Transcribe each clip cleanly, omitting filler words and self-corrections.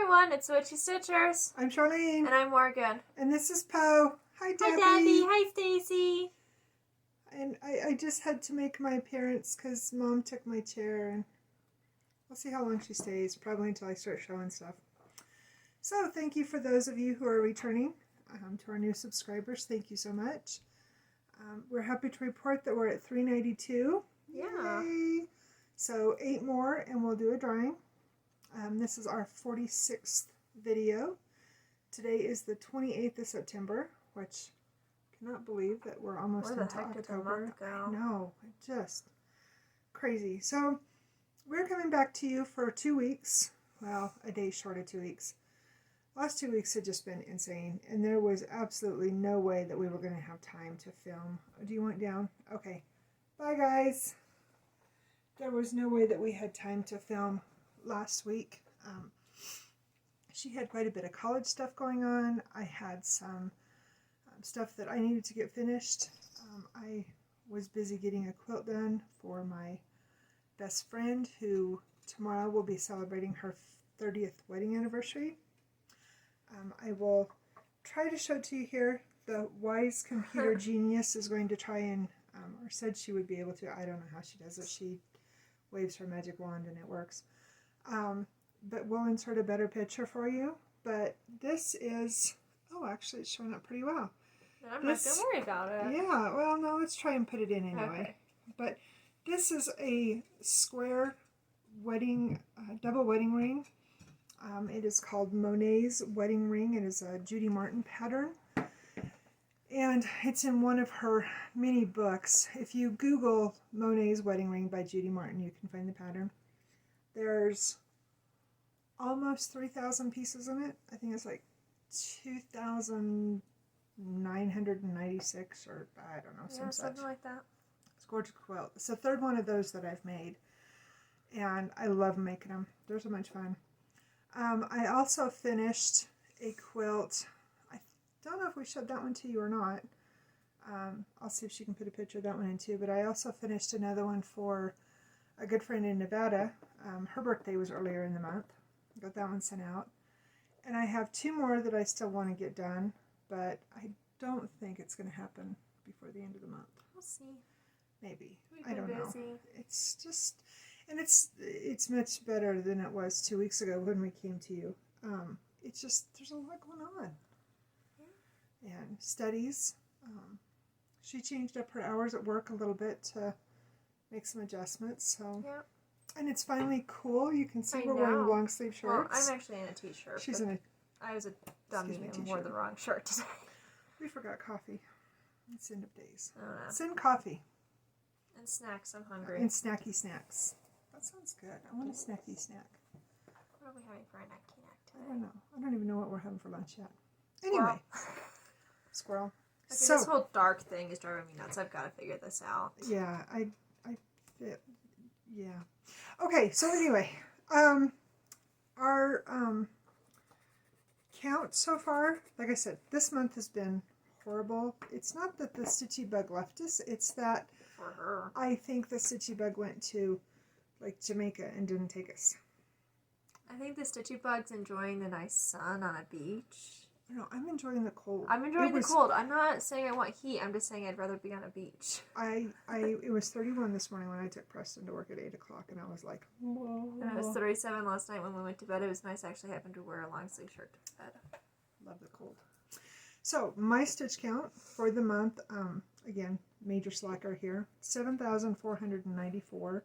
everyone, it's Witchy Stitchers. I'm Charlene. And I'm Morgan. And this is Poe. Hi, Debbie. Hi, Debbie. Hi, Stacy. And I just had to make my appearance because Mom took my chair, and we'll see how long she stays. Probably until I start showing stuff. So thank you for those of you who are returning to our new subscribers. Thank you so much. We're happy to report that we're at 392. Yeah. Yay! So 8 more and we'll do a drawing. This is our 46th video. Today is the 28th of September, which I cannot believe that we're almost into October. I know, just crazy. So we're coming back to you for 2 weeks. Well, a day short of 2 weeks. Last 2 weeks had just been insane, and there was absolutely no way that we were going to have time to film. Do you want down? Okay. Bye, guys. There was no way that we had time to film last week. She had quite a bit of college stuff going on. I had some stuff that I needed to get finished. I was busy getting a quilt done for my best friend who tomorrow will be celebrating her 30th wedding anniversary. I will try to show it to you here. The wise computer genius is going to try and, or said she would be able to. I don't know how she does it. She waves her magic wand and it works. But we'll insert a better picture for you. But this is, oh, actually it's showing up pretty well. I'm not going to worry about it. Yeah, well, no, let's try and put it in anyway. Okay. But this is a square wedding, double wedding ring. It is called Monet's Wedding Ring. It is a Judy Martin pattern. And it's in one of her many books. If you Google Monet's Wedding Ring by Judy Martin, you can find the pattern. There's almost 3,000 pieces in it. I think it's like 2,996 or I don't know, Something like that. It's a gorgeous quilt. It's the third one of those that I've made. And I love making them. They're so much fun. I also finished a quilt. I don't know if we showed that one to you or not. I'll see if she can put a picture of that one in too. But I also finished another one for a good friend in Nevada. Her birthday was earlier in the month. Got that one sent out. And I have 2 more that I still want to get done. But I don't think it's going to happen before the end of the month. We'll see. Maybe. We've I don't been know. busy. It's just... And it's much better than it was 2 weeks ago when we came to you. It's just, there's a lot going on. Yeah. And studies. She changed up her hours at work a little bit to make some adjustments. So. Yeah. And it's finally cool. You can see I we're know. wearing long sleeve shirts. Well, I'm actually in a t-shirt. She's in a... I was a dummy and wore the wrong shirt today. We forgot coffee. It's end of days. I don't know. Send coffee. And snacks, I'm hungry. And snacky snacks. That sounds good. I want a snacky snack. What are we having for a snacky snack today? I don't know. I don't even know what we're having for lunch yet. Anyway. Squirrel. Okay, So, this whole dark thing is driving me nuts. I've got to figure this out. yeah, yeah. Okay, so anyway, our count so far, like I said, this month has been horrible. It's not that the stitchy bug left us, it's that For her. I think the stitchy bug went to like Jamaica and didn't take us. I think the stitchy bug's enjoying the nice sun on a beach. No, I'm enjoying the cold. I'm enjoying the cold. I'm not saying I want heat. I'm just saying I'd rather be on a beach. It was 31 this morning when I took Preston to work at 8 o'clock, and I was like, whoa. And it was 37 last night when we went to bed. It was nice. I actually happened to wear a long sleeve shirt to bed. Love the cold. So my stitch count for the month, again, major slacker here, 7,494.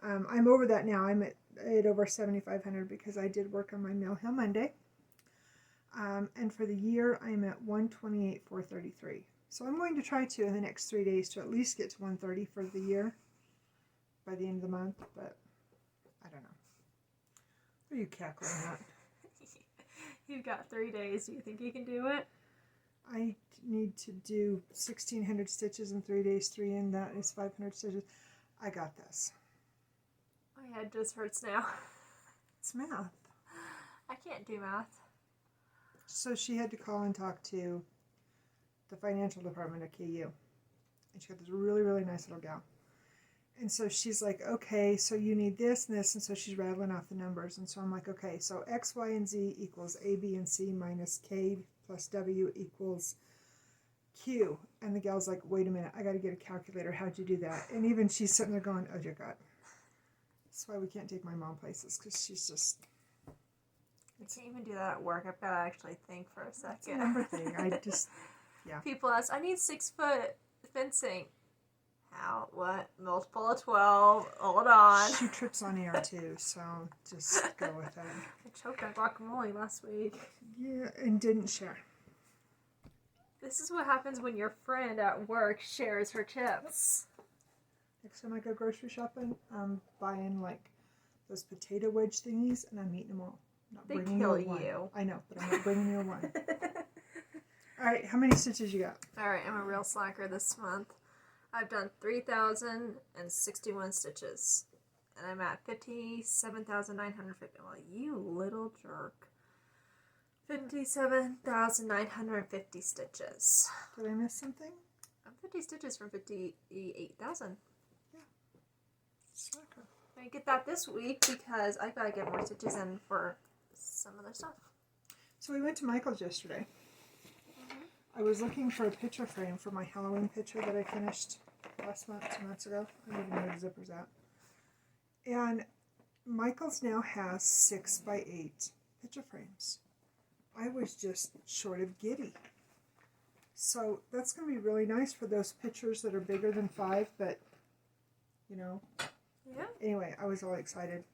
I'm over that now. I'm at over 7,500 because I did work on my Mill Hill Monday. And for the year, I'm at 128,433. So I'm going to try to, in the next 3 days, to at least get to 130 for the year by the end of the month, but I don't know. What are you cackling at? You've got 3 days. Do you think you can do it? I need to do 1,600 stitches in 3 days, 3 in, that is 500 stitches. I got this. My head just hurts now. It's math. I can't do math. So she had to call and talk to the financial department at KU. And she got this really, really nice little gal. And so she's like, okay, so you need this and this. And so she's rattling off the numbers. And so I'm like, okay, so X, Y, and Z equals A, B, and C minus K plus W equals Q. And the gal's like, wait a minute, I got to get a calculator. How'd you do that? And even she's sitting there going, oh, dear God. That's why we can't take my mom places, because she's just... I can't even do that at work. I've got to actually think for a second. It's a number thing. I just, yeah. People ask, I need 6-foot fencing. How? What? Multiple of 12. Hold on. She trips on air too, so just go with it. I choked on guacamole last week. Yeah, and didn't share. This is what happens when your friend at work shares her chips. Next time I go grocery shopping, I'm buying like those potato wedge thingies, and I'm eating them all. Not They bringing kill one. you. I know, but I'm not bringing you one. All right, how many stitches you got? All right, I'm a real slacker this month. I've done 3,061 stitches, and I'm at 57,950. Well, you little jerk. 57,950 stitches. Did I miss something? I'm 50 stitches from 58,000. Yeah. Slacker. I get that this week because I've got to get more stitches in for some other stuff. So we went to Michael's yesterday. I was looking for a picture frame for my Halloween picture that I finished last month, 2 months ago. I don't even know where the zipper's at. And Michael's now has 6x8 picture frames. I was just short of giddy. So that's going to be really nice for those pictures that are bigger than 5, but, you know. Yeah. Anyway, I was all excited.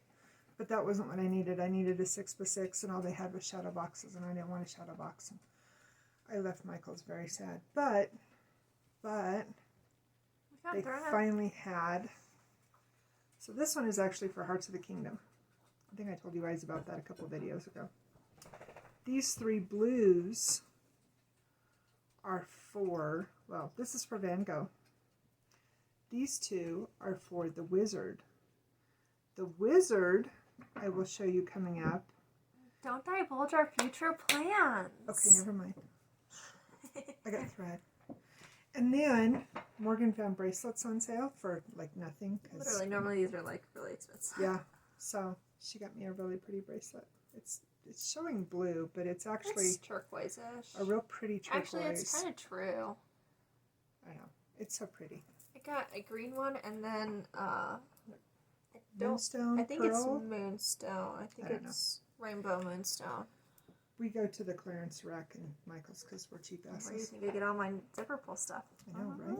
But that wasn't what I needed. I needed a 6x6, and all they had was shadow boxes, and I didn't want a shadow box. And I left Michael's very sad. But they finally had... So this one is actually for Hearts of the Kingdom. I think I told you guys about that a couple videos ago. These 3 blues are for... Well, this is for Van Gogh. These 2 are for the Wizard. The Wizard, I will show you coming up. Don't divulge our future plans. Okay, never mind. I got thread. And then Morgan found bracelets on sale for like nothing. Literally, normally these are like really expensive. Yeah, so she got me a really pretty bracelet. It's showing blue, but it's actually turquoise-ish. A real pretty turquoise. Actually, it's kind of true. I know. It's so pretty. I got a green one, and then Moonstone, I think pearl? it's moonstone. I think it's rainbow moonstone. We go to the clearance rack in Michael's because we're cheap asses. Where do you think I get all my zipper pull stuff? I know, right?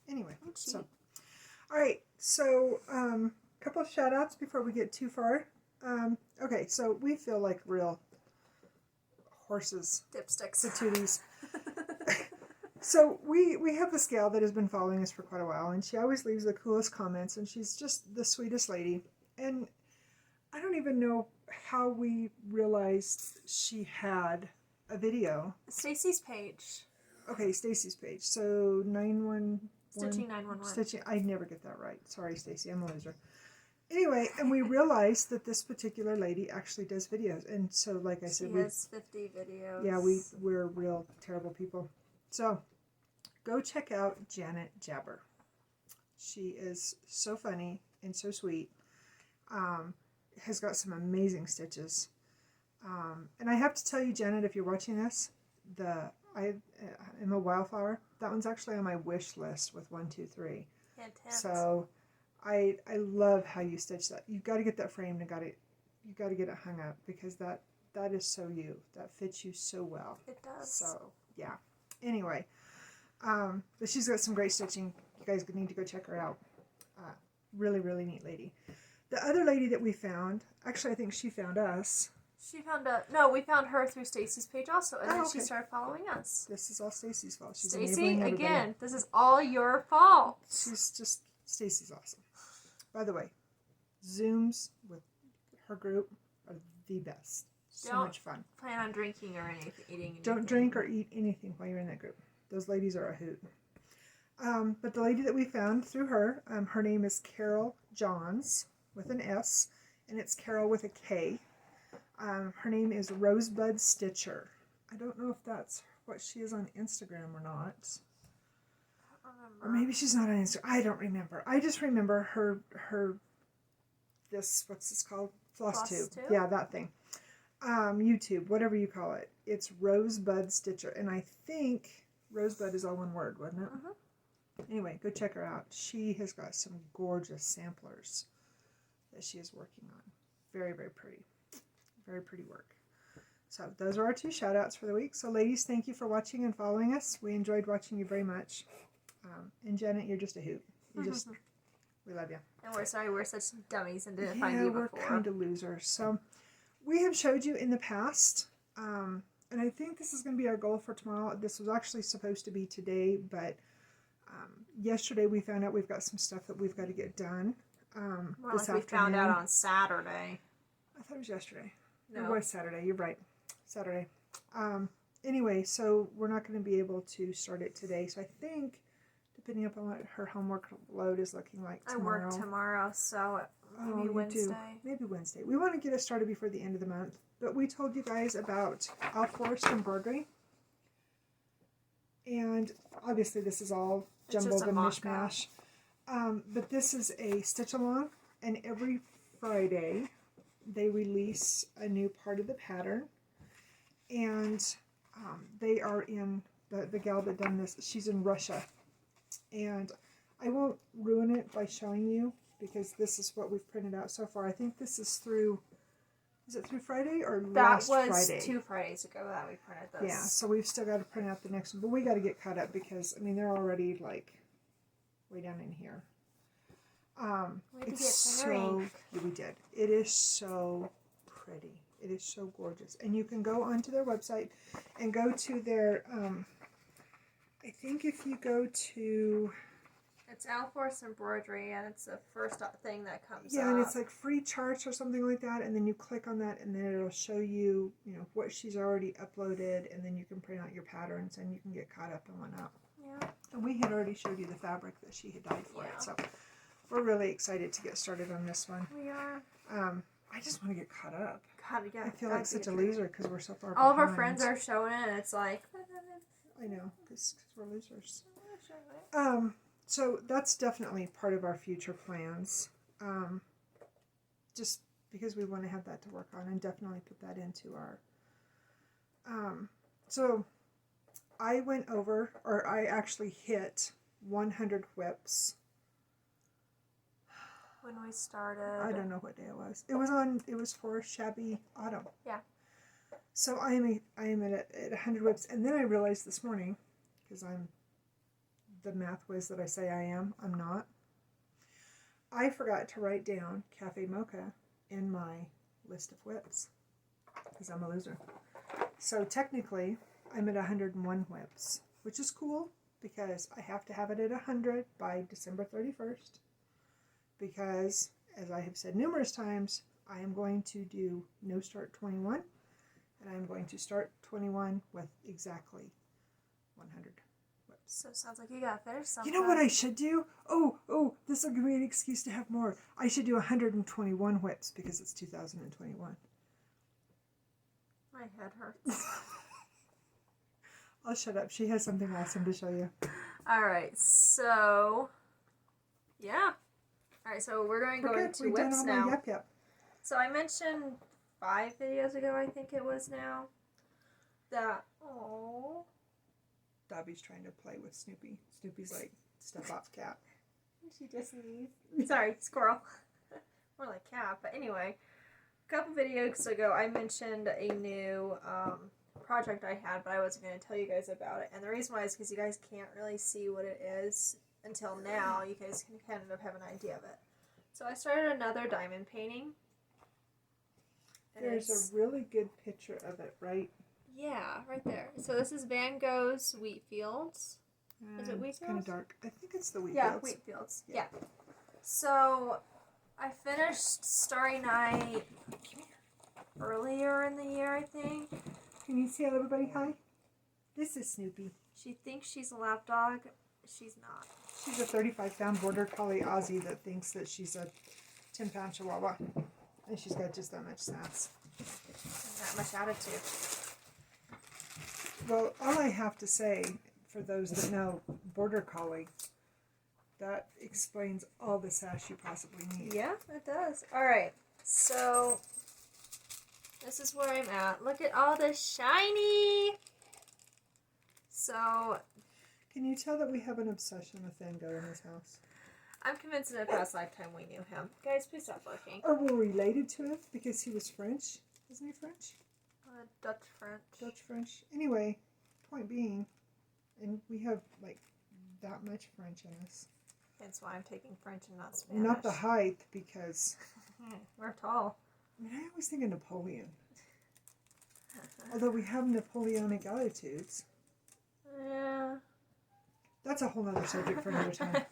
Anyway, I'm cheap. so all right. So couple of shout outs before we get too far. Okay, so we feel like real horses. Dipsticks. Patooties. So we have this gal that has been following us for quite a while, and she always leaves the coolest comments, and she's just the sweetest lady. And I don't even know how we realized she had a video. Stacy's page. Okay, Stacy's page. So 911. Stitching 911. Stitching. I never get that right. Sorry, Stacy. I'm a loser. Anyway, and we realized that this particular lady actually does videos, and so like I said, she has 50 videos. Yeah, we're real terrible people. So go check out Janet Jabber. She is so funny and so sweet. Has got some amazing stitches. And I have to tell you, Janet, if you're watching this, I am a wildflower. That one's actually on my wish list with 1, 2, 3. Intense. So I love how you stitch that. You've got to get that framed and you got to get it hung up because that is so you. That fits you so well. It does. So yeah. Anyway, but she's got some great stitching. You guys need to go check her out. Really, really neat lady. The other lady that we found, actually I think she found us. We found her through Stacy's page also, and then she started following us. This is all Stacy's fault. She's Stacy, again, this is all your fault. Stacy's awesome. By the way, Zooms with her group are the best. So much fun. Plan on drinking or eating. Don't drink or eat anything while you're in that group. Those ladies are a hoot. But the lady that we found through her, her name is Carol Johns with an S, and it's Carol with a K. Her name is Rosebud Stitcher. I don't know if that's what she is on Instagram or not. Or maybe she's not on Instagram. I don't remember. I just remember her this, what's this called? Flosstube. Yeah, that thing. YouTube, whatever you call it. It's Rosebud Stitcher. And I think Rosebud is all one word, wasn't it? Anyway, go check her out. She has got some gorgeous samplers that she is working on. Very, very pretty. Very pretty work. So those are our 2 shout outs for the week. So ladies, thank you for watching and following us. We enjoyed watching you very much. And Janet, you're just a hoot. We love you. And we're sorry we're such dummies and didn't find you before. We're kind of losers. So we have showed you in the past, and I think this is going to be our goal for tomorrow. This was actually supposed to be today, but yesterday we found out we've got some stuff that we've got to get done this afternoon. We found out on Saturday. I thought it was yesterday. No. It was Saturday. You're right. Saturday. Anyway, so we're not going to be able to start it today. So I think, depending upon what her homework load is looking like tomorrow. I work tomorrow, so maybe Wednesday. Maybe Wednesday. We want to get it started before the end of the month. But we told you guys about Forest embroidery. And obviously this is all jumbled and mishmash. But this is a stitch along, and every Friday they release a new part of the pattern. And they are in, the gal that done this, she's in Russia. And I won't ruin it by showing you, because this is what we've printed out so far. I think this is through, is it through Friday or last Friday? That was 2 Fridays ago that we printed this. Yeah, so we've still got to print out the next one. But we got to get caught up because, I mean, they're already like way down in here. It's so, we did. It is so pretty. It is so gorgeous. And you can go onto their website and go to their, I think if you go to... It's Forest Embroidery, and it's the first thing that comes up. Yeah, and it's like free charts or something like that, and then you click on that, and then it'll show you, you know, what she's already uploaded, and then you can print out your patterns, and you can get caught up and whatnot. Yeah. And we had already showed you the fabric that she had dyed for it, so we're really excited to get started on this one. We are. I just want to get caught up. God, yeah. I feel like such a loser because we're so far All behind. of our friends are showing it, and it's like... I know, because we're losers. So that's definitely part of our future plans. Just because we want to have that to work on and definitely put that into our... so I went over, or I actually hit 100 whips. When we started... I don't know what day it was. It was for Shabby Autumn. Yeah. So I am at 100 whips, and then I realized this morning, because I'm the math whiz that I say I am, I'm not. I forgot to write down Cafe Mocha in my list of whips, because I'm a loser. So technically, I'm at 101 whips, which is cool, because I have to have it at 100 by December 31st, because, as I have said numerous times, I am going to do No Start 21, and I'm going to start 21 with exactly 100 whips. So it sounds like you gotta finish something. You know what I should do? Oh, this will give me an excuse to have more. I should do 121 whips because it's 2021. My head hurts. I'll shut up. She has something awesome to show you. Alright, so... Yeah. Alright, so we're going to go into whips now. Yep. So I mentioned 5 videos ago, I think it was now, that, oh, Dobby's trying to play with Snoopy. Snoopy's like, step off, cat. She just sneezed. Sorry, squirrel. More like cat, but anyway, a couple videos ago I mentioned a new project I had, but I wasn't going to tell you guys about it, and the reason why is because you guys can't really see what it is until now. You guys can kind of have an idea of it. So I started another diamond painting. There's a really good picture of it, right? Yeah, right there. So this is Van Gogh's Wheat Fields. Is it Wheat It's Fields? kind of dark. I think it's the Wheat Yeah, Fields. Wheat Fields. Yeah. So I finished Starry Night earlier in the year, I think. Can you say everybody hi? This is Snoopy. She thinks she's a lapdog. She's not. She's a 35-pound border collie Aussie that thinks that she's a 10-pound Chihuahua. And she's got just that much sass. Not much attitude. Well, all I have to say, for those that know, border collie, That explains all the sash you possibly need. Yeah, it does. Alright, so this is where I'm at. Look at all this shiny! So, Can you tell that we have an obsession with Van Gogh in this house? I'm convinced in a past lifetime we knew him. Guys, please stop looking. Or we're related to him because he was French. Isn't he French? Dutch French. Dutch French. Anyway, point being, and we have like that much French in us. That's why I'm taking French and not Spanish. Not the height, because we're tall. I mean, I always think of Napoleon. Although we have Napoleonic attitudes. Yeah. That's a whole other subject for another time.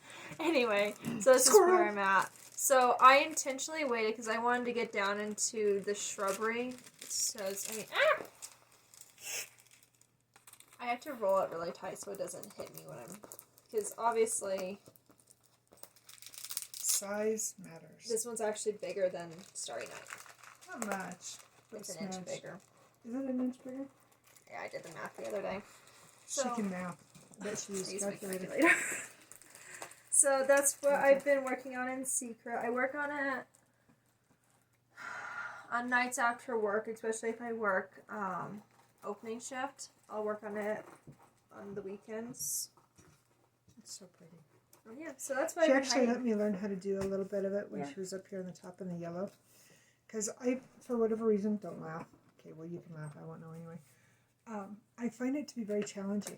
Anyway, so this is where I'm at. So I intentionally waited because I wanted to get down into the shrubbery. It says, I have to roll it really tight so it doesn't hit me when I'm, because obviously size matters. this one's actually bigger than Starry Night. Not much. It's an inch bigger. Is it an inch bigger? Yeah, I did the math the other day. She can math. I bet she used calculator. So that's what I've been working on in secret. I work on it on nights after work, especially if I work opening shift. I'll work on it on the weekends. It's so pretty. Oh, yeah, so that's what She I've actually let me learn how to do a little bit of it when she was up here on the top in the yellow. Because I, for whatever reason, don't laugh. Okay, well, you can laugh. I won't know anyway. I find it to be very challenging.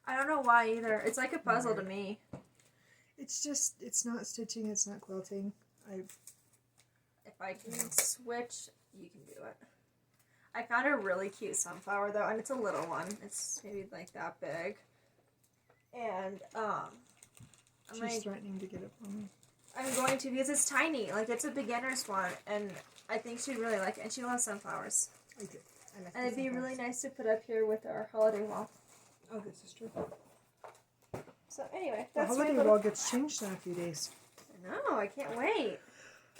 I don't know why either. It's like a puzzle to me. It's just, it's not stitching, it's not quilting. If I can switch, you can do it. I found a really cute sunflower though, and it's a little one. It's maybe like that big. And she's threatening to get it for me. I'm going to because it's tiny. Like it's a beginner's one, and I think she'd really like it. And she loves sunflowers. I do. I like and it'd be really nice to put up here with our holiday wall. Oh, this is true. So anyway, the that's holiday wall gets changed in a few days. I know. I can't wait.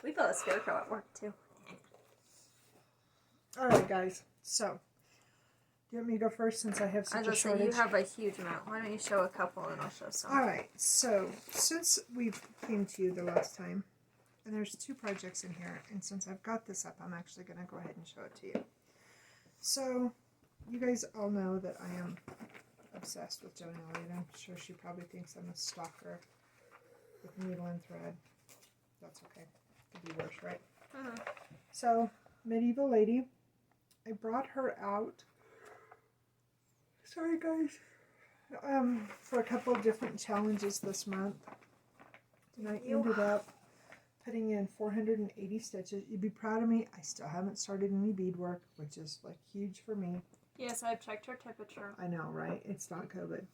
We built a scarecrow at work too. All right, guys. So, do you want me to go first since I have such a shortage? You have a huge amount. Why don't you show a couple and I'll show some? All right. So, since we came to you the last time, and there's 2 projects in here, and since I've got this up, I'm actually going to go ahead and show it to you. So, you guys all know that I am obsessed with Joan Elliott. I'm sure she probably thinks I'm a stalker with needle and thread. That's okay. Could be worse, right? So, Medieval Lady. I brought her out. Sorry, guys. For a couple of different challenges this month. And I ended up putting in 480 stitches. You'd be proud of me. I still haven't started any beadwork, which is like huge for me. Yes, I've checked her temperature. I know, right? It's not COVID.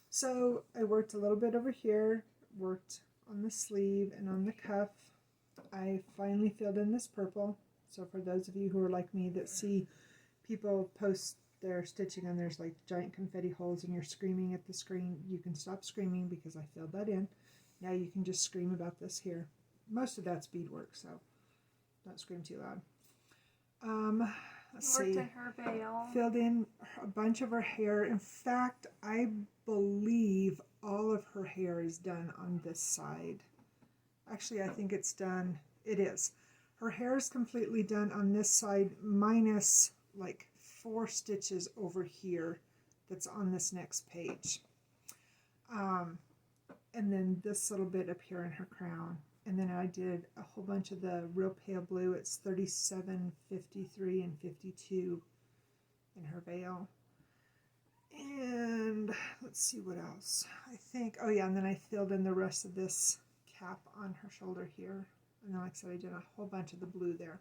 So I worked a little bit over here, worked on the sleeve and on the cuff. I finally filled in this purple. So for those of you who are like me that see people post their stitching and there's like giant confetti holes and you're screaming at the screen, you can stop screaming because I filled that in. Now you can just scream about this here. Most of that's beadwork, so don't scream too loud. Let's see. Her veil. Filled in a bunch of her hair. In fact, I believe all of her hair is done on this side. Actually, I think it's done. It is. Her hair is completely done on this side, minus like 4 stitches over here that's on this next page. And then this little bit up here in her crown. And then I did a whole bunch of the real pale blue. It's 37, 53, and 52 in her veil. And let's see what else. I think, oh yeah, and then I filled in the rest of this cap on her shoulder here. And then like I said, I did a whole bunch of the blue there.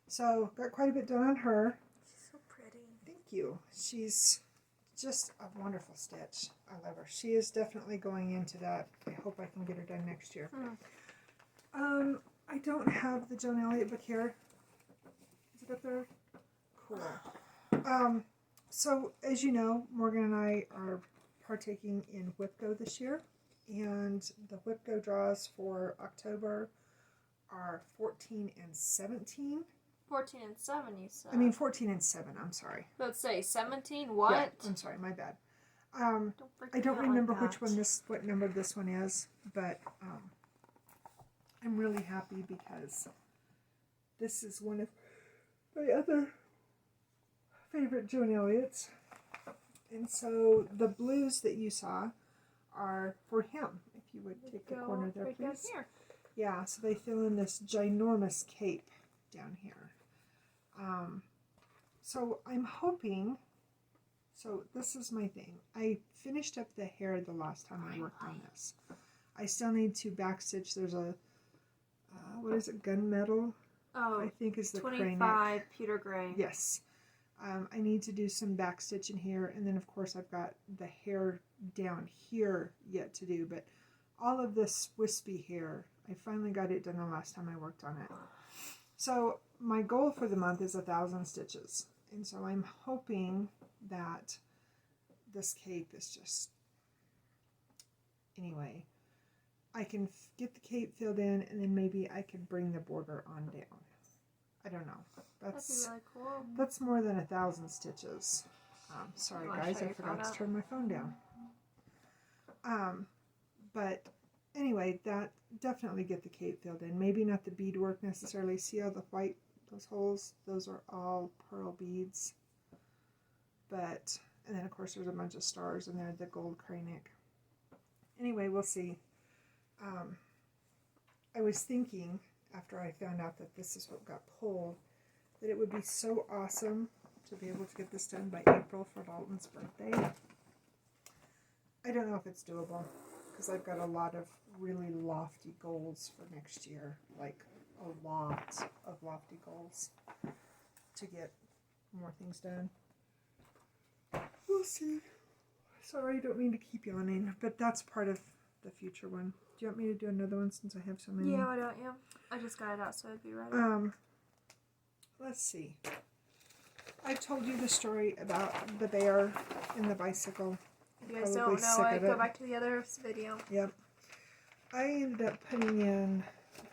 So, got quite a bit done on her. She's so pretty. Thank you. She's just a wonderful stitch. I love her. She is definitely going into that. I hope I can get her done next year. I don't have the Joan Elliott book here. Is it up there? Cool. So, as you know, Morgan and I are partaking in WhipGo this year. And the WhipGo draws for October are 14 and 17. 14 and 7, you said. I mean 14 and 7, I'm sorry. Let's say 17, what? Yeah, I'm sorry, my bad. I don't remember which one what number this one is, but I'm really happy because this is one of my other favorite Joan Elliott's. And so the blues that you saw are for him. If you would take the corner there, right please. down here. Yeah, so they fill in this ginormous cape down here. So I'm hoping, so this is my thing. I finished up the hair the last time I worked on this. I still need to backstitch. There's a, what is it, gunmetal? Oh, I think is the 25 pewter gray. Yes. I need to do some backstitching here, and then of course I've got the hair down here yet to do, but all of this wispy hair, I finally got it done the last time I worked on it. So my goal for the month is 1,000 stitches, and so I'm hoping that this cape is just, anyway, I can get the cape filled in, and then maybe I can bring the border on down. I don't know. That'd be really cool. That's more than 1,000 stitches. Sorry guys, I forgot to turn my phone down. But anyway, that definitely get the cape filled in. Maybe not the beadwork necessarily. See all the white, those holes? Those are all pearl beads. But, and then of course there's a bunch of stars in there, the gold cranic. Anyway, we'll see. I was thinking, after I found out that this is what got pulled, that it would be so awesome to be able to get this done by April for Dalton's birthday. I don't know if it's doable, because I've got a lot of really lofty goals for next year, like a lot of lofty goals to get more things done. We'll see. Sorry, I don't mean to keep yawning, but that's part of the future one. Do you want me to do another one since I have so many? Yeah, why don't you? I just got it out, so it'd be ready. Let's see. I told you the story about the bear and the bicycle. If you guys don't know, go back to the other video. Yep. I ended up putting in...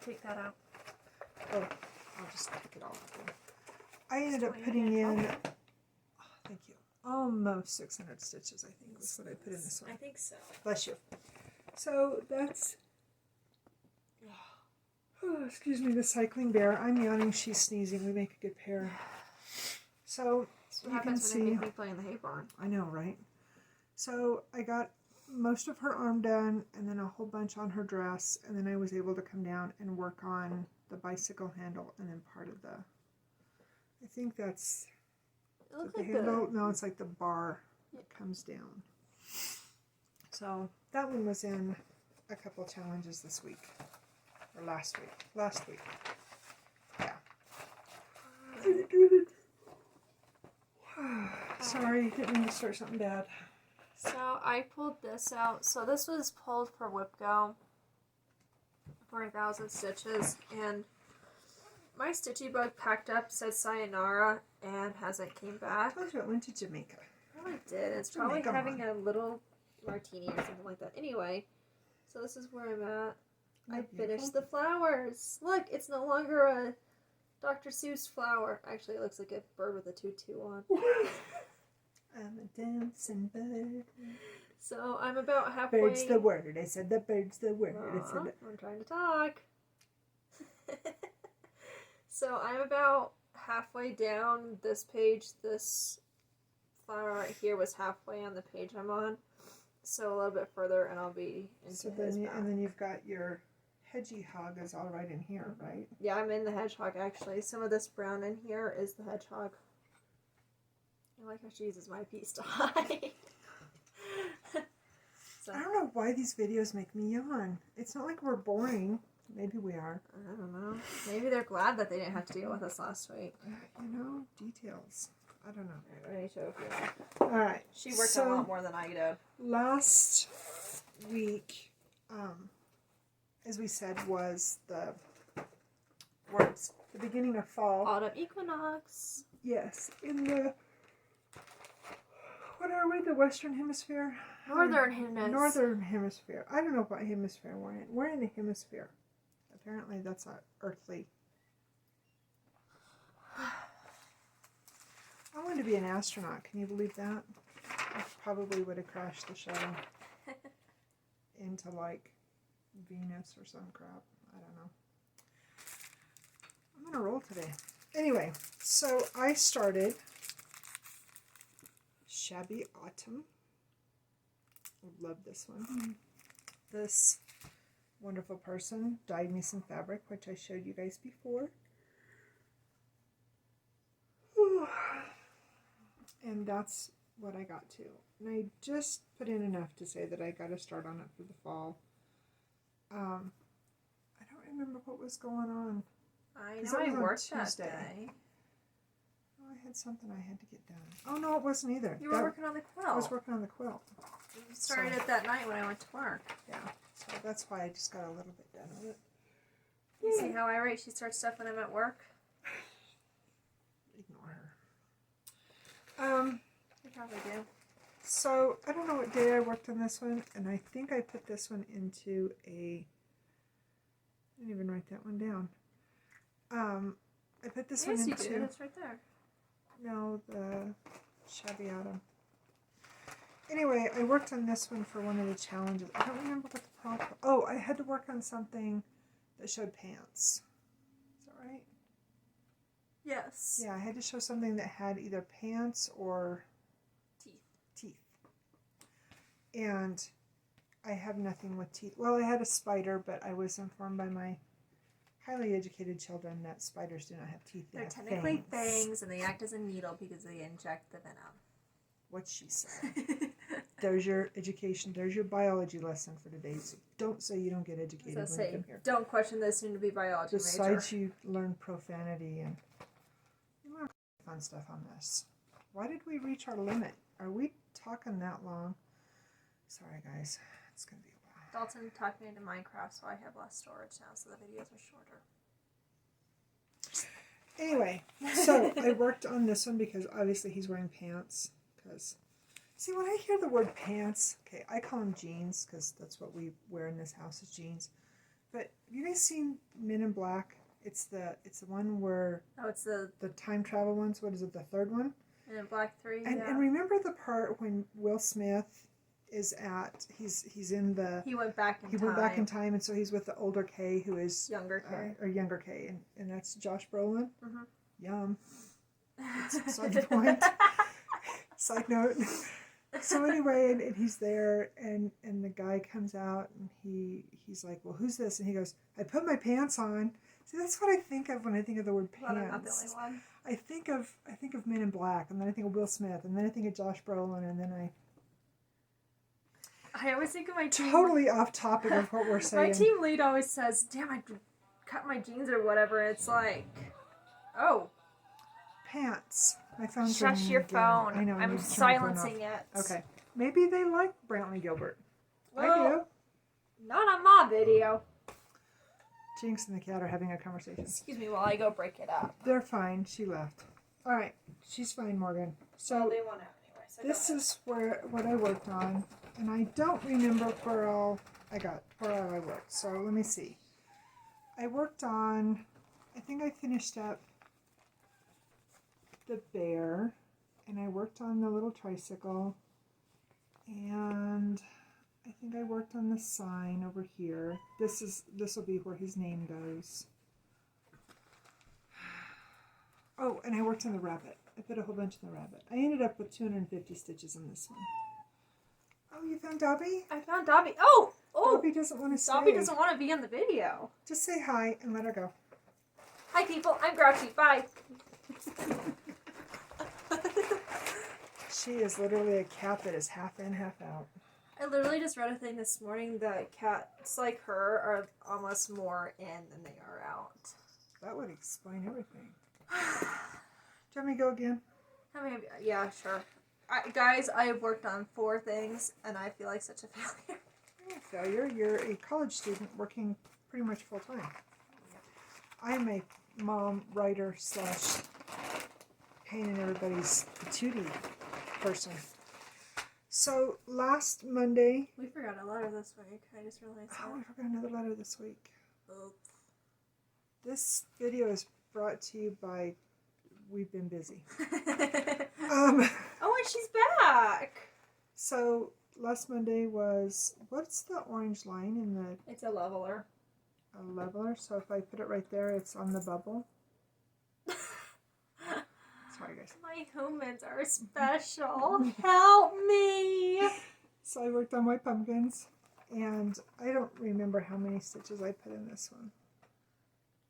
Take that out. Oh, I'll just take it all out. I ended up putting in... Oh, thank you. Almost 600 stitches, I think, was what I put in this one. I think so. Bless you. So that's... Oh, excuse me, the cycling bear. I'm yawning, she's sneezing. We make a good pair. So what happens when they make me play in the hay barn. I know, right? So I got most of her arm done, and then a whole bunch on her dress, and then I was able to come down and work on the bicycle handle, and then part of the... I think that's... It looks the like handle? No, it's like the bar that comes down. So that one was in a couple challenges this week. Or last week. Last week. Yeah. Sorry, didn't mean to start something bad. So I pulled this out. So this was pulled for WhipGo for 1,000 stitches, and my stitchy bug packed up, said sayonara, and hasn't came back. I told you it went to Jamaica. Probably did. It's probably having a little martini or something like that. Anyway, so this is where I'm at. I finished the flowers. Look, it's no longer a Dr. Seuss flower. Actually, it looks like a bird with a tutu on. I'm a dancing bird. So I'm about halfway. Bird's the word. I said the bird's the word. I'm trying to talk. So I'm about halfway down this page. This flower right here was halfway on the page I'm on. So a little bit further and I'll be into his back. And then you've got your hedgehog is all right in here, right? Yeah, I'm in the hedgehog actually. Some of this brown in here is the hedgehog. I like how she uses my piece to hide. So, I don't know why these videos make me yawn. It's not like we're boring. Maybe we are. I don't know. Maybe they're glad that they didn't have to deal with us last week. You know, details. I don't know. Let me show you. Alright. She worked a lot more than I did. Last week, as we said, was the beginning of fall. Autumn equinox. Yes. In the... What are we? The Western Hemisphere? Northern Hemisphere. Northern Hemisphere. I don't know what hemisphere we're in. We're in the hemisphere. Apparently that's earthly. I wanted to be an astronaut. Can you believe that? I probably would have crashed the show into like Venus or some crap. I don't know. I'm gonna roll today. Anyway, so I started Shabby Autumn. I love this one. This wonderful person dyed me some fabric, which I showed you guys before. And that's what I got to. And I just put in enough to say that I got to start on it for the fall. I don't remember what was going on. I know I worked that day. Oh, I had something I had to get done. Oh, no, it wasn't either. You were working on the quilt. I was working on the quilt. You started it that night when I went to work. Yeah, so that's why I just got a little bit done with it. You see how irate she starts stuff when I'm at work? Ignore her. You probably do. So, I don't know what day I worked on this one, and I think I put this one into a... I didn't even write that one down. I put this one into... Yes, you did. It's right there. No, the Shabby Autumn. Anyway, I worked on this one for one of the challenges. I don't remember what the prompt was. Oh, I had to work on something that showed pants. Is that right? Yes. Yeah, I had to show something that had either pants or teeth. And I have nothing with teeth. Well, I had a spider, but I was informed by my highly educated children that spiders do not have teeth. They're technically fangs, and they act as a needle because they inject the venom. What she said. There's your education. There's your biology lesson for today. So don't say you don't get educated when you come here. Don't question this soon-to-be biology Besides, you learn profanity and you learn fun stuff on this. Why did we reach our limit? Are we talking that long? Sorry, guys. It's going to be a while. Dalton talked me into Minecraft, so I have less storage now, so the videos are shorter. Anyway, so I worked on this one because obviously he's wearing pants. Because, see, when I hear the word pants, okay, I call them jeans because that's what we wear in this house is jeans. But have you guys seen Men in Black? It's the one where it's the time travel ones. What is it? The third one. Men in Black 3. And remember the part when Will Smith is at he's in the he went back in time. He went back in time, and so he's with the older Kay who is younger Kay or younger Kay, and that's Josh Brolin. Mm-hmm. Yum. Side point. Side note. So anyway, and he's there, and the guy comes out, and he's like, well, who's this? And he goes, I put my pants on. See, that's what I think of when I think of the word pants. Well, I'm not the only one. I think of Men in Black, and then I think of Will Smith, and then I think of Josh Brolin, and then I always think of my team. Totally off topic of what we're saying. My team lead always says, damn, I cut my jeans or whatever. It's like, oh. Pants. My phone's Shush ringing your again. phone. I know. I'm silencing it. Okay. Maybe they like Brantley Gilbert. Well, I do. Not on my video. Jinx and the cat are having a conversation. Excuse me while I go break it up. They're fine. She left. All right. She's fine, Morgan. So well, they want out anyway. So this is what I worked on, and I don't remember where all I worked. So let me see. I worked on. I think I finished up the bear, and I worked on the little tricycle, and I think I worked on the sign over here. This will be where his name goes. Oh, and I worked on the rabbit. I put a whole bunch in the rabbit. I ended up with 250 stitches on this one. Oh, you found Dobby? I found Dobby. Oh! Dobby doesn't want to stay. Dobby doesn't want to be in the video. Just say hi and let her go. Hi, people. I'm Grouchy. Bye. She is literally a cat that is half in, half out. I literally just read a thing this morning that cats like her are almost more in than they are out. That would explain everything. Do you want me to go again? Yeah, sure. Guys, I have worked on 4 things, and I feel like such a failure. You're a failure. You're a college student working pretty much full time. I'm a mom, writer, / pain in everybody's patootie person. So last Monday... We forgot a letter this week. I just realized that. Oh, we forgot another letter this week. Oops. This video is brought to you by We've Been Busy. Oh, and she's back! So last Monday was, what's the orange line in the It's a leveler. a leveler? So if I put it right there, it's on the bubble. Sorry, guys. My humans are special. Help me. So I worked on my pumpkins, and I don't remember how many stitches I put in this one.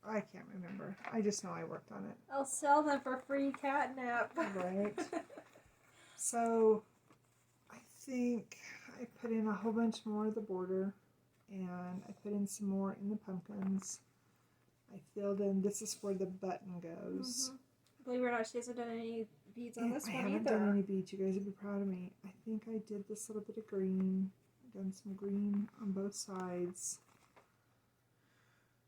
I can't remember. I just know I worked on it. I'll sell them for free catnip. Right. So I think I put in a whole bunch more of the border, and I put in some more in the pumpkins. I filled in, this is where the button goes. Mm-hmm. Believe it or not, she hasn't done any beads on this I one haven't either. done any beads. You guys would be proud of me. I think I did this little bit of green. Done some green on both sides.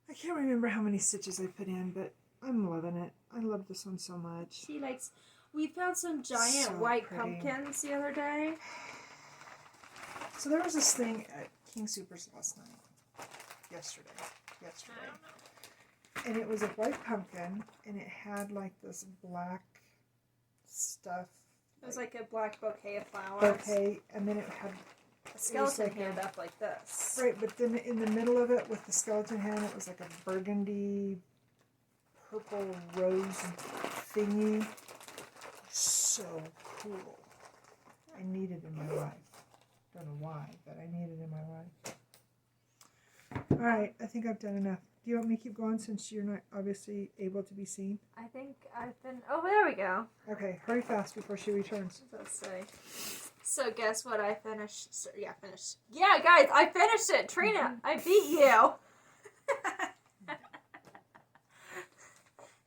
I can't remember how many stitches I put in, but I'm loving it. I love this one so much. She likes. We found some giant So white pretty. pumpkins the other day. So there was this thing at King Supers last night. Yesterday. And it was a white pumpkin, and it had like this black stuff. It was like a black bouquet of flowers. Bouquet, and then it had A skeleton like hand up like this. right, but then in the middle of it with the skeleton hand, it was like a burgundy, purple rose thingy. So cool. I need it in my life. Don't know why, but I need it in my life. All right, I think I've done enough. Do you want me to keep going since you're not obviously able to be seen? I think I've been. Oh, there we go. Okay, hurry fast before she returns. Let's say. So guess what? I finished. So, yeah, finished. Yeah, guys, I finished it. Trina, I beat you.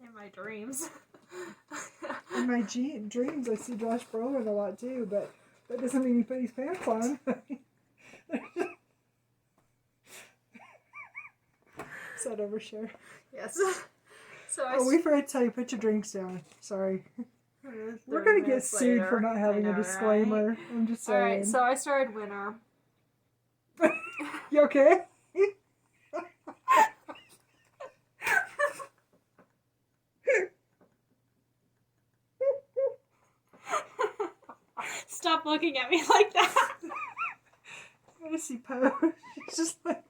In my dreams. In my dreams, I see Josh Brolin a lot too, but that doesn't mean he put his pants on. Is that overshare? Yes. So We forgot to tell you, put your drinks down. Sorry. We're going to get sued for not having a disclaimer. Right? I'm just saying. Alright, so I started winter. You okay? Stop looking at me like that. I want to see Poe. She's just like,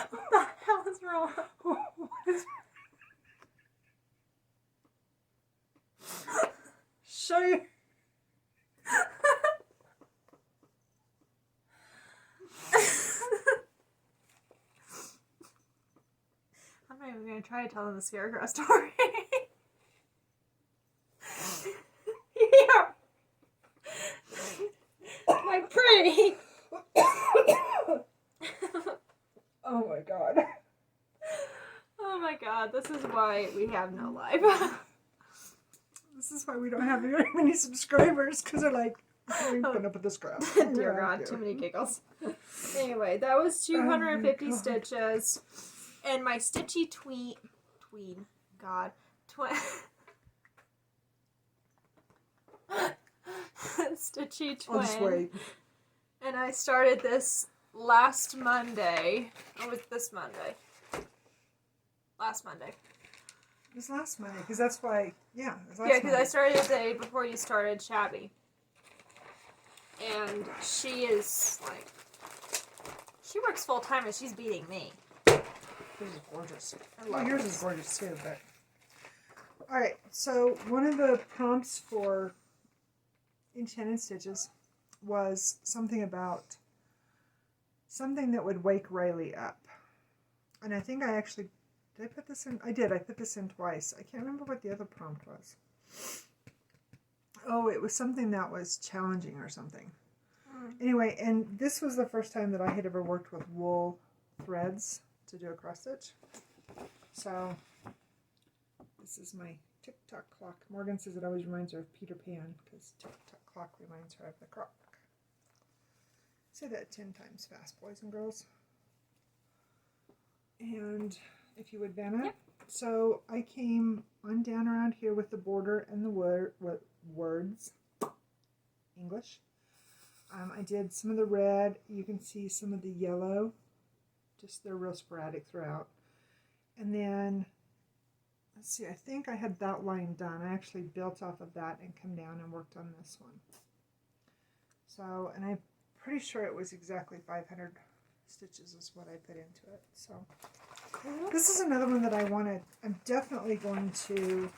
what the hell is wrong? what is... Show you. I'm not even going to try to tell them the scarecrow story. Yeah. My pretty. Oh my god. Oh my god, this is why we have no life. This is why we don't have very many subscribers, because they're like, I'm putting up with this crap. Dear God, too many giggles. Anyway, that was 250 stitches. And my stitchy tween. God. Stitchy twin. I'll just wait. And I started this last Monday. Or was this Monday? Last Monday. It was last Monday, because that's why, yeah. It was last Yeah, because I Monday. started the day before you started Shabby. And she is, like, she works full time and she's beating me. Yours is gorgeous. Well, yours is gorgeous too, but... Alright, so one of the prompts for Enchanted Stitches was something about something that would wake Riley up. And I think I actually... Did I put this in? I did. I put this in twice. I can't remember what the other prompt was. Oh, it was something that was challenging or something. Anyway, and this was the first time that I had ever worked with wool threads to do a cross stitch. So, this is my tick-tock clock. Morgan says it always reminds her of Peter Pan, because tick-tock clock reminds her of the clock. Say that 10 times fast, boys and girls. And if you would, Vanna. Yep. So, I came on down around here with the border and the words. English. I did some of the red. You can see some of the yellow. Just they're real sporadic throughout. And then, let's see, I think I had that line done. I actually built off of that and come down and worked on this one. So, and I'm pretty sure it was exactly 500 stitches is what I put into it. So, this is another one that I'm definitely going to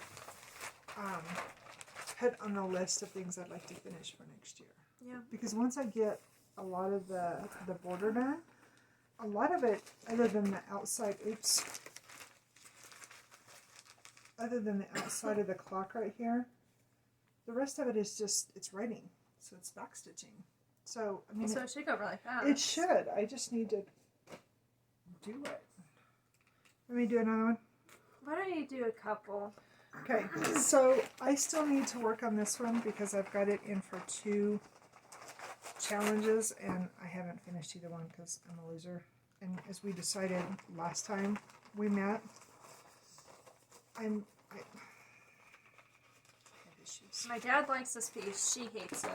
put on the list of things I'd like to finish for next year. Yeah. Because once I get a lot of the border done, a lot of it, other than the outside, other than the outside of the clock right here, the rest of it is just, it's writing. So it's back stitching. So, I mean, so it should go really fast. It should. I just need to do it. Let me do another one. Why don't you do a couple? Okay, so I still need to work on this one because I've got it in for 2 challenges and I haven't finished either one because I'm a loser. And as we decided last time we met, I have issues. My dad likes this piece. She hates it.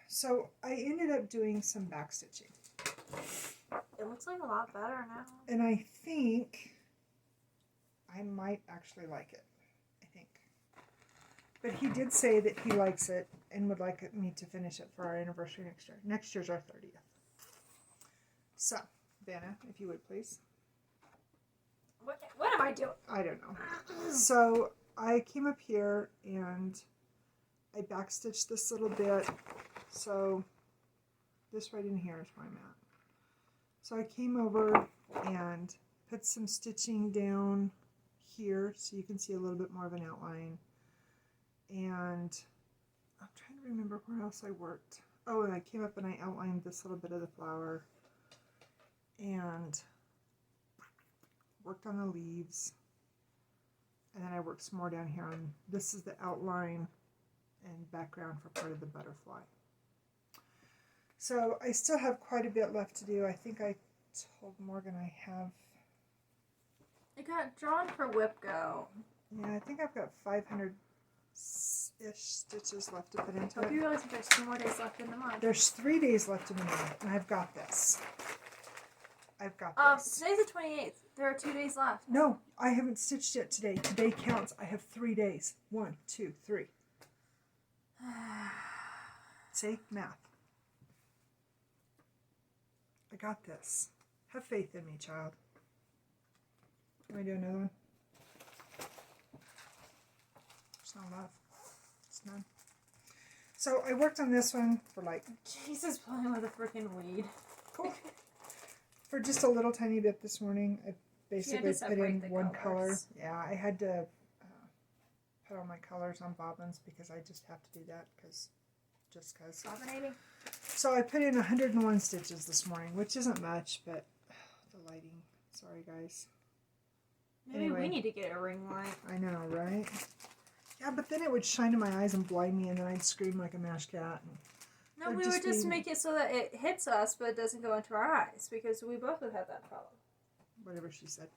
So I ended up doing some back stitching. It looks like a lot better now. And I think I might actually like it. I think. But he did say that he likes it and would like me to finish it for our anniversary next year. Next year's our 30th. So, Vanna, if you would please. What am I doing? I don't know. So, I came up here and I backstitched this little bit. So, this right in here is where I'm at. So, I came over and put some stitching down here so you can see a little bit more of an outline. And I'm trying to remember where else I worked. Oh, and I came up and I outlined this little bit of the flower and worked on the leaves. And then I worked some more down here on, this is the outline and background for part of the butterfly. So I still have quite a bit left to do. I think I told Morgan I have... It got drawn for Whip Go. Yeah, I think I've got 500-ish stitches left to put into Hope it. you realize there's 2 more days left in the month. There's 3 days left in the month, and I've got this. I've got this. Today's the 28th. There are 2 days left. No, I haven't stitched yet today. Today counts. I have 3 days. 1, 2, 3. See? Math. I got this. Have faith in me, child. Can we do another one? There's no love. It's none. So I worked on this one for like... Jesus, playing with a freaking weed. Cool. For just a little tiny bit this morning. I basically put in one color. Yeah, I had to put all my colors on bobbins because I just have to do that because... Bobbinating. So I put in 101 stitches this morning, which isn't much, but the lighting. Sorry, guys. Maybe we need to get a ring light. I know, right? Yeah, but then it would shine in my eyes and blind me, and then I'd scream like a mashed cat. No, we would just make it so that it hits us, but it doesn't go into our eyes, because we both would have that problem. Whatever she said.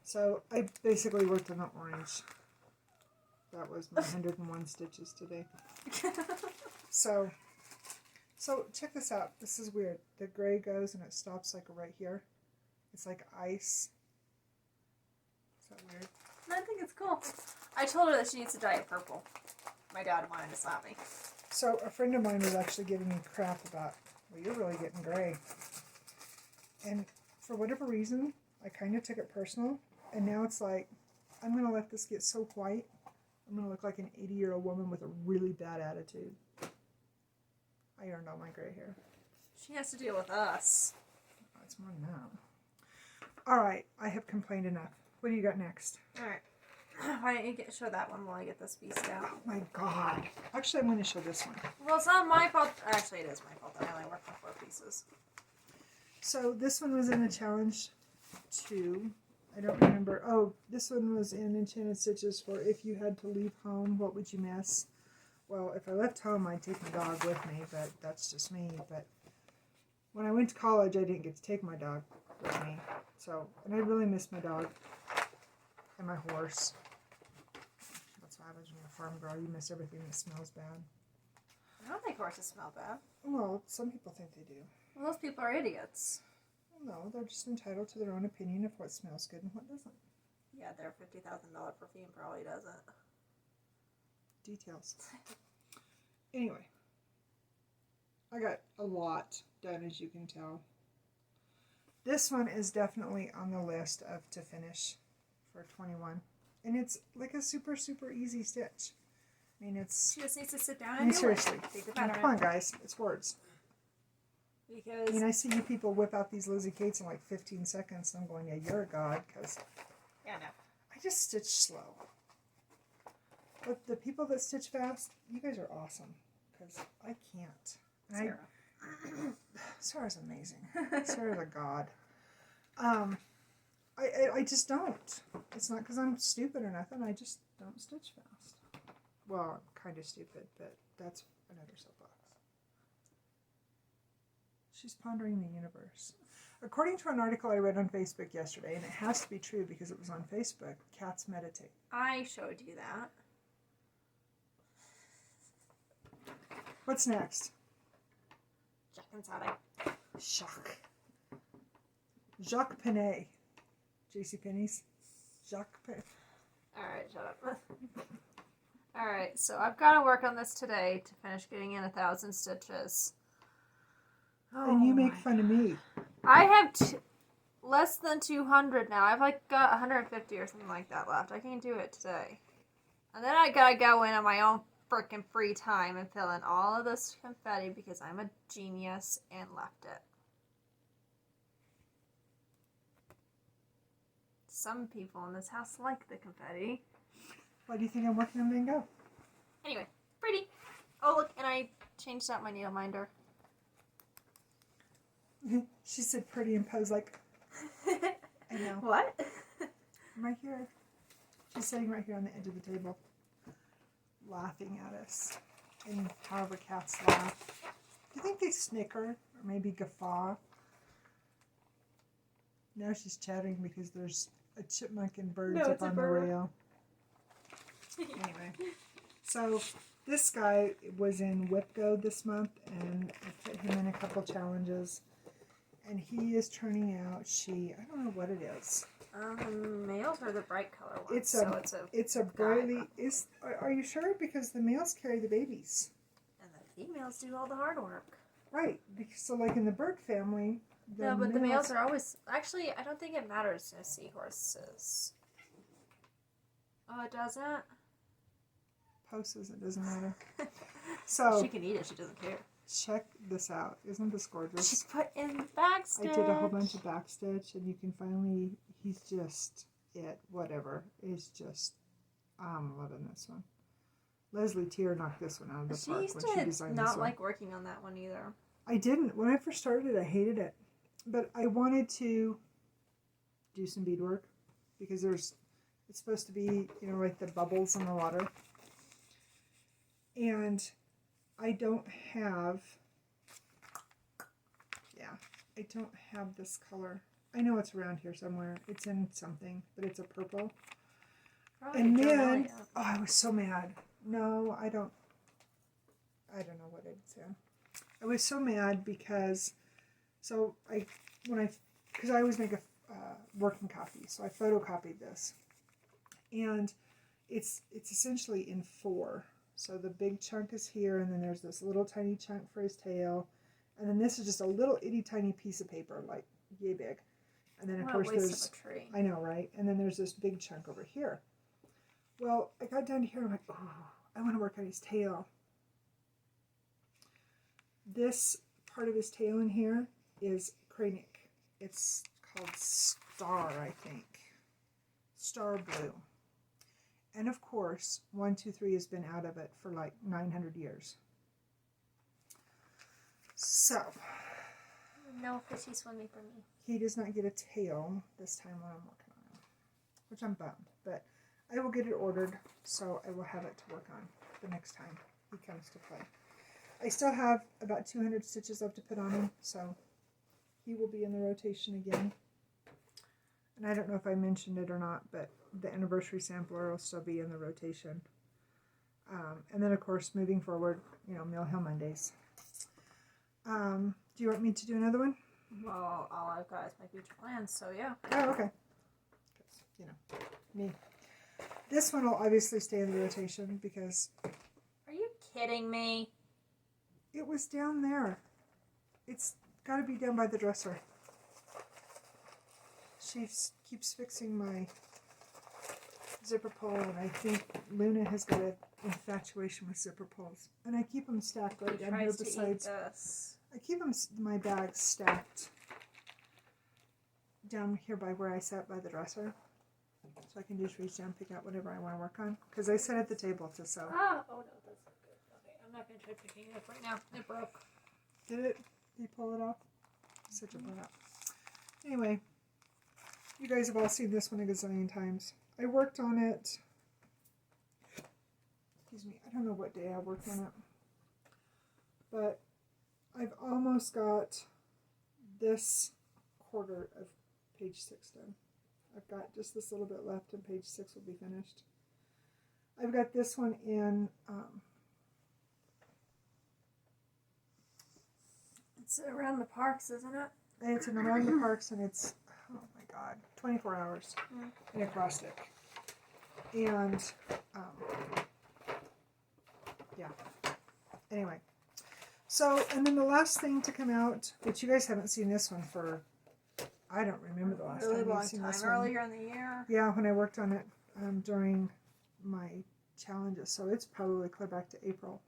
So I basically worked on the orange. That was my 101 stitches today. So check this out. This is weird. The gray goes and it stops like right here. It's like ice. Is that weird? I think it's cool. I told her that she needs to dye it purple. My dad wanted to slap me. So a friend of mine was actually giving me crap about, well, you're really getting gray. And for whatever reason, I kind of took it personal. And now it's like, I'm going to let this get so white. I'm going to look like an 80-year-old woman with a really bad attitude. I earned all my gray hair. She has to deal with us. Oh, it's more than that. All right, I have complained enough. What do you got next? All right. Why don't you show that one while I get this piece down? Oh my god. Actually, I'm going to show this one. Well, it's not my fault. Actually, it is my fault that I only worked on 4 pieces. So this one was in a challenge 2. I don't remember. Oh, this one was in Enchanted Stitches for if you had to leave home, what would you miss? Well, if I left home, I'd take my dog with me, but that's just me. But when I went to college, I didn't get to take my dog with me. So, and I really miss my dog and my horse. That's what happens when you're a farm girl. You miss everything that smells bad. I don't think horses smell bad. Well, some people think they do. Well, those people are idiots. No, they're just entitled to their own opinion of what smells good and what doesn't. Yeah, their $50,000 perfume probably doesn't. Details. Anyway, I got a lot done, as you can tell. This one is definitely on the list of to finish for 21. And it's like a super, super easy stitch. I mean, it's... She just needs to sit down I and mean, do seriously. it. Take the I mean, pattern. come on, guys. It's words. Because... I mean, I see you people whip out these Lizzie Kates in like 15 seconds, and I'm going, yeah, you're a god, because... Yeah, no. I just stitch slow. But the people that stitch fast, you guys are awesome, because I can't. Sarah. Sarah's amazing. Sarah's a god. I just don't. It's not because I'm stupid or nothing. I just don't stitch fast. Well, I'm kind of stupid, but that's another soapbox. She's pondering the universe. According to an article I read on Facebook yesterday, and it has to be true because it was on Facebook, cats meditate. I showed you that. What's next? Jack and Sadie. Jacques. Jacques Penet. JCPenney's. Jacques Penet. Alright, shut up. Alright, so I've got to work on this today to finish getting in 1,000 stitches. And you make fun of me. I have less than 200 now. I've like got 150 or something like that left. I can do it today. And then I gotta go in on my own freaking free time and fill in all of this confetti because I'm a genius and left it. Some people in this house like the confetti. Why do you think I'm working on Van Gogh? Anyway, pretty. Oh look, and I changed out my needle minder. She said pretty and posed like, I know. What? Right here. She's sitting right here on the edge of the table, laughing at us. And however cats laugh. Do you think they snicker or maybe guffaw? Now she's chatting because there's a chipmunk and birds up on the rail. Anyway, so this guy was in WhipGo this month, and I put him in a couple challenges. And he is turning out I don't know what it is. Males are the bright color ones. It's a brightly. Are you sure? Because the males carry the babies. And the females do all the hard work. Right. Because, so like in the bird family. No, but the males are always. Actually, I don't think it matters to seahorses. Oh, it doesn't? Post says it doesn't matter. So she can eat it. She doesn't care. Check this out. Isn't this gorgeous? She's put in backstitch. I did a whole bunch of backstitch, and you can finally. He's just it. Whatever. It's just. I'm loving this one. Leslie Tier knocked this one out of the park when she designed this one. Not like working on that one either. I didn't. When I first started, I hated it, but I wanted to do some beadwork because it's supposed to be, like the bubbles in the water, and I don't have this color. I know it's around here somewhere. It's in something, but it's a purple. Probably and then, I was so mad. No, I don't know what it's in. I was so mad because, I always make a working copy, so I photocopied this, and it's essentially in 4. So the big chunk is here, and then there's this little tiny chunk for his tail, and then this is just a little itty tiny piece of paper, like yay big, and then of course there's a tree. I know, right? And then there's this big chunk over here. Well, I got down to here, and I'm like, oh, I want to work on his tail. This part of his tail in here is cranic. It's called Star, I think. Star Blue. And of course, 123 has been out of it for like 900 years. So. No fishy swimming for me. He does not get a tail this time when I'm working on him. Which I'm bummed. But I will get it ordered, so I will have it to work on the next time he comes to play. I still have about 200 stitches left to put on him, so he will be in the rotation again. And I don't know if I mentioned it or not, but the anniversary sampler will still be in the rotation. And then, of course, moving forward, Mill Hill Mondays. Do you want me to do another one? Well, all I've got is my future plans, so yeah. Oh, okay. Me. This one will obviously stay in the rotation because... Are you kidding me? It was down there. It's got to be down by the dresser. She keeps fixing my zipper pull, and I think Luna has got an infatuation with zipper pulls. And I keep them stacked right down here besides. I keep my bags stacked down here by where I sat by the dresser. So I can just reach down and pick out whatever I want to work on. Because I sit at the table to sew. Oh no, that's not good. Okay, I'm not going to try picking it up right now. It broke. Did it? Did you pull it off? Such a brat. Anyway, you guys have all seen this one a gazillion times. I worked on it. Excuse me. I don't know what day I worked on it. But I've almost got this quarter of page 6 done. I've got just this little bit left and page 6 will be finished. I've got this one in, it's around the parks, isn't it? It's in Around the Parks, and it's, oh my God, 24 hours in acrostic. And, yeah. Anyway. So, and then the last thing to come out, which you guys haven't seen this one for, I don't remember the last really time long you've seen time. this one. Earlier in the year. Yeah, when I worked on it during my challenges. So it's probably clear back to April.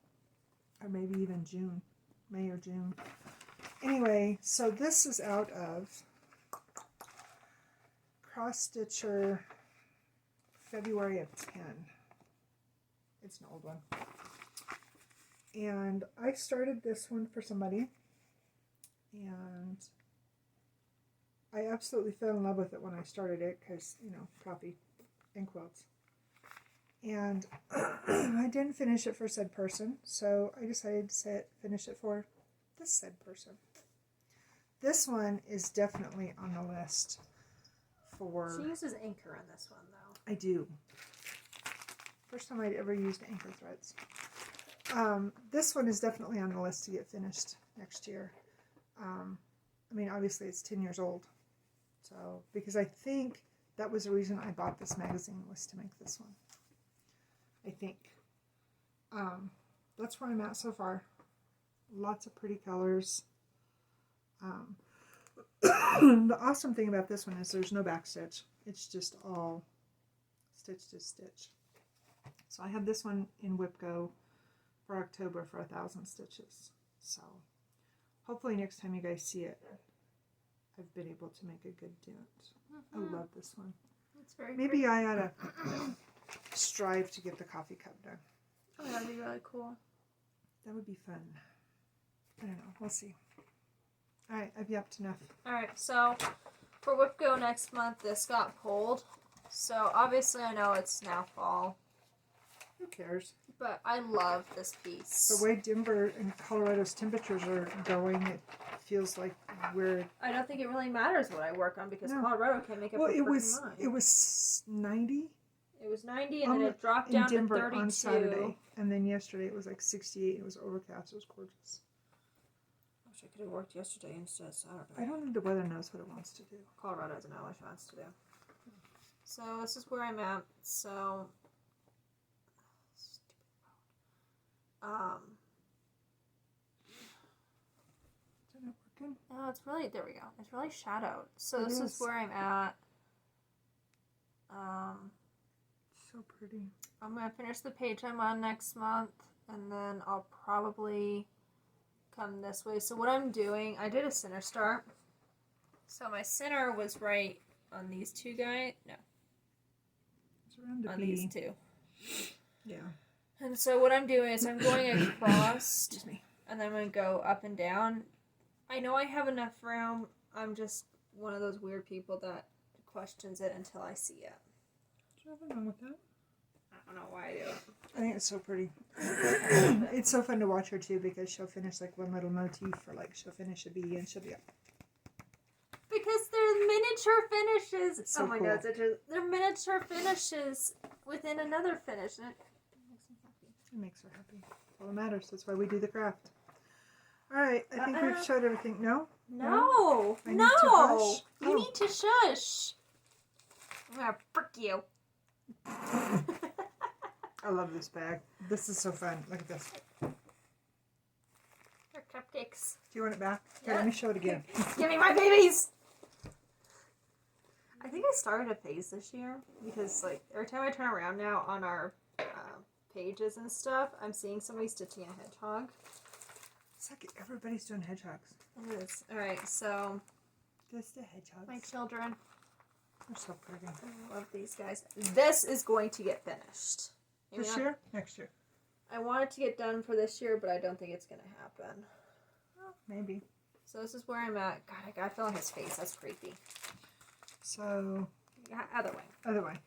Or maybe even June. May or June. Anyway, so this is out of Cross Stitcher February of 10. It's an old one. And I started this one for somebody. And I absolutely fell in love with it when I started it because, you know, coffee and quilts. And I didn't finish it for said person, so I decided to finish it for this said person. This one is definitely on the list for... She uses anchor in this one, though. I do. First time I'd ever used anchor threads. This one is definitely on the list to get finished next year. I mean, obviously it's 10 years old. So, because I think that was the reason I bought this magazine, was to make this one. I think. That's where I'm at so far. Lots of pretty colors. The awesome thing about this one is there's no back stitch. It's just all stitch to stitch. So I have this one in WIPGO for October for 1,000 stitches. So hopefully next time you guys see it, I've been able to make a good dent. I love this one. It's very Maybe pretty. I ought to strive to get the coffee cup done. Oh, that'd be really cool. That would be fun. I don't know. We'll see. Alright, I've yapped enough. Alright, so for WIPGO next month, this got pulled. So obviously I know it's now fall. Who cares? But I love this piece. The way Denver and Colorado's temperatures are going, it feels like we're... I don't think it really matters what I work on because No. Colorado can't make up Well, for it freaking was 90 It was 90 and then it dropped in down Denver to 32. on Saturday. And then yesterday it was like 68. It was overcast. It was gorgeous. I wish I could have worked yesterday instead of Saturday. I don't think the weather knows what it wants to do. Colorado doesn't know what it wants to do. So this is where I'm at. So Is it working? no, it's really, there we go. It's really shadowed. So It this is. is where I'm at. So pretty. I'm going to finish the page I'm on next month, and then I'll probably come this way. So what I'm doing, I did a center start. So my center was right on these two guys. No, It's around a on bee. these two. Yeah. And so what I'm doing is I'm going across, Excuse me. and then I'm going to go up and down. I know I have enough room. I'm just one of those weird people that questions it until I see it. Do you have wrong with that? I don't know why I do it. I think it's so pretty. It's so fun to watch her too because she'll finish like one little motif or like she'll finish a bee and she'll be up. Because they're miniature finishes. It's so oh my cool. god, they're miniature finishes within another finish. And it makes me happy. It makes her happy. That's all that matters. That's why we do the craft. Alright, I think we've Uh-uh. showed everything. No? No! I need No! to hush? You Oh. need to shush. I'm gonna frick you. I love this bag. This is so fun. Look at this. Thanks. Do you want it back? Here, Yeah. let me show it again. Give me my babies! I think I started a phase this year because, like, every time I turn around now on our pages and stuff, I'm seeing somebody stitching a hedgehog. It's like everybody's doing hedgehogs. It is. Alright, so Just the hedgehogs. my children, They're so pretty. I love these guys. This is going to get finished. Maybe This not- year? Next year. I want it to get done for this year, but I don't think it's going to happen. Well, maybe. So this is where I'm at. God, I gotta fill in his face. That's creepy. So, Yeah, other way. other way.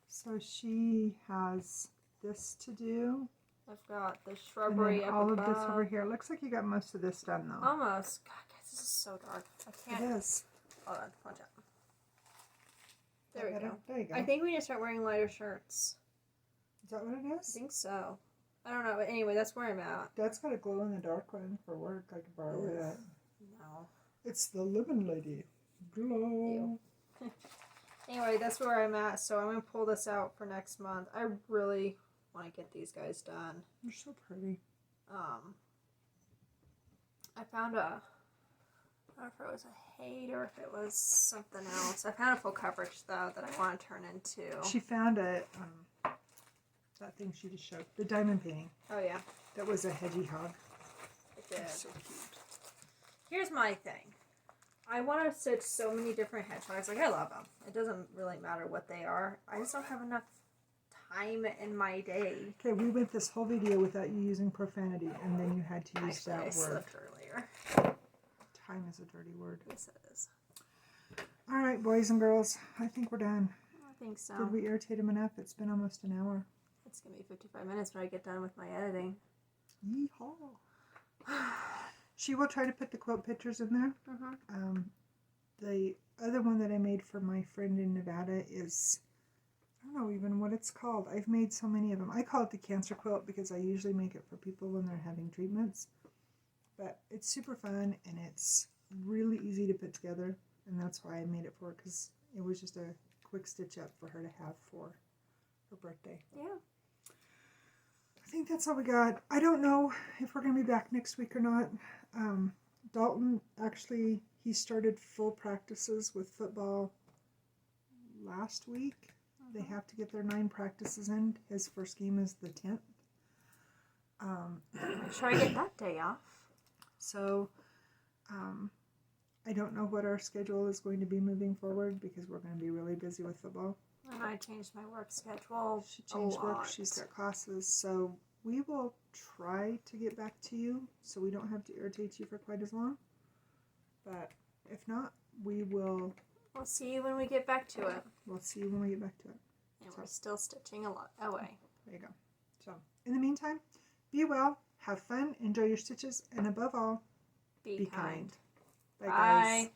So she has this to do. I've got the And shrubbery then up all above. of this over here. It looks like you got most of this done though. Almost. God, guys, this is so dark. I It can't. is. Hold on. Watch out. There we Better? go. There you go. I think we need to start wearing lighter shirts. Is that what it I is? think so. I don't know. But anyway, that's where I'm at. Dad's got a glow in the dark one for work. I could borrow Ugh. it. No. It's the Lemon Lady. Glow. Ew. Anyway, that's where I'm at. So I'm going to pull this out for next month. I really want to get these guys done. You're so pretty. I found a, I don't know if it was a hate or if it was something else. I found a full coverage though that I want to turn into. She found a that thing she just showed. The diamond painting. Oh yeah, That was a hedgehog. I did. That's so cute. Here's my thing. I want to stitch so many different hedgehogs. Like I love them. It doesn't really matter what they are. I just don't have enough time in my day. Okay, we went this whole video without you using profanity, and then you had to use Actually, I that word. slipped earlier. Time is a dirty word. Yes, it is. All right, boys and girls, I think we're done. I think so. Did we irritate him enough? It's been almost an hour. It's gonna be 55 minutes when I get done with my editing. Yeehaw. She will try to put the quilt pictures in there. Mm-hmm. The other one that I made for my friend in Nevada is, I don't know even what it's called. I've made so many of them. I call it the cancer quilt because I usually make it for people when they're having treatments. But it's super fun and it's really easy to put together. And that's why I made it for her, because it was just a quick stitch up for her to have for her birthday. Yeah. I think that's all we got. I don't know if we're going to be back next week or not. Dalton, actually, he started full practices with football last week. They have to get their 9 practices in. His first game is the 10th. Make sure I get that day off. So, I don't know what our schedule is going to be moving forward because we're going to be really busy with football. And I changed my work schedule. She changed a work. lot. She's got classes. So we will try to get back to you so we don't have to irritate you for quite as long. But if not, we will. We'll see you when we get back to it. We'll see you when we get back to it. And we're still stitching a lot away. There you go. So in the meantime, be well, have fun, enjoy your stitches, and above all, Be kind. Bye, guys. Bye.